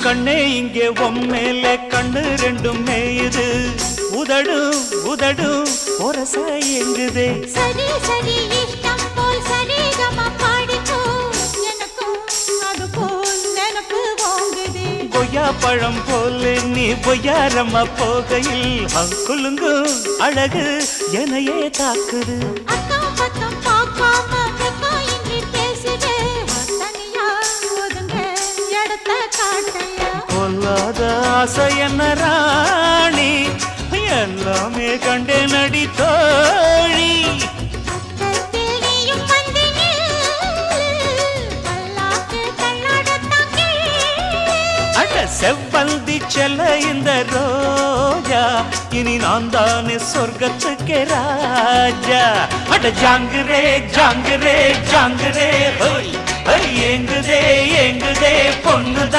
கண்ணே இங்கே உம்மேல கண்ணு ரெண்டும் மேயுது உதடும் உதடும் ஒரச எங்குதே சரி சரி இஷ்டம் போல் சரிகம பாடிக்கோ எனக்கும் அது போல் நினப்பு வாங்குதே கொய்யா பழம் போல நீ பொய்யாரம்மா போகையில் குலுங்கு அழகு எனையே தாக்குது அக்கம் பக்கம் பார்க்காம வெக்கம் இன்றி பேசுதே தனியா ஒதுங்க இடத்த காட்டையா கொல்லாத ஆசை என்ன ராணி எல்லாமே கண்டே நடி தோழி பக்கத்தில் நீயும் வந்து பல்லாக்கு கண்ணாடத்தான் அட செவ்வந்தி செல்ல இந்த ரோஜா இனி நான் தானே சொர்க்கத்துக்கு ராஜா அட ஜாங்குரே ஜாங்குரே ஜாங்குரே ஏங்குதே ஏங்குதே பொண்ணுதான்